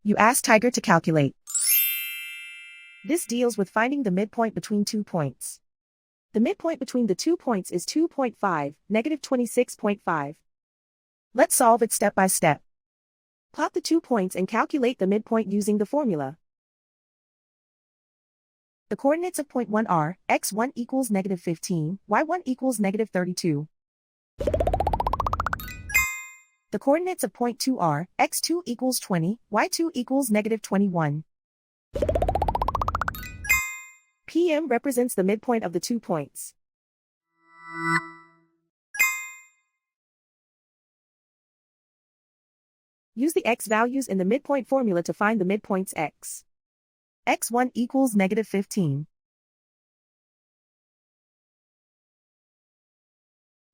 You ask Tiger to calculate. This deals with finding the midpoint between 2 points. The midpoint between the 2 points is 2.5, negative 26.5. Let's solve it step by step. Plot the 2 points and calculate the midpoint using the formula. The coordinates of point 1 are, x1 equals negative 15, y1 equals negative 32. The coordinates of point 2 are, x2 equals 20, y2 equals negative 21. PM represents the midpoint of the 2 points. Use the x values in the midpoint formula to find the midpoints x. x1 equals negative 15.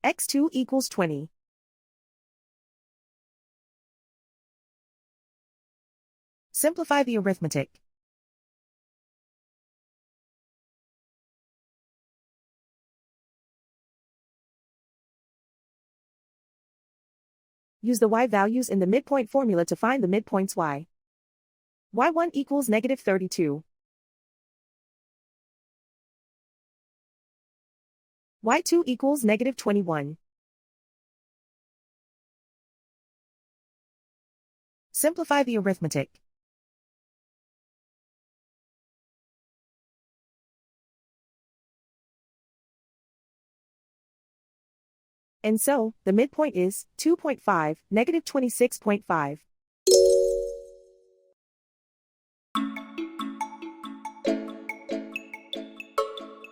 x2 equals 20. Simplify the arithmetic. Use the y values in the midpoint formula to find the midpoints y. y1 equals negative 32. y2 equals negative 21. Simplify the arithmetic. And so, the midpoint is 2.5, negative 26.5.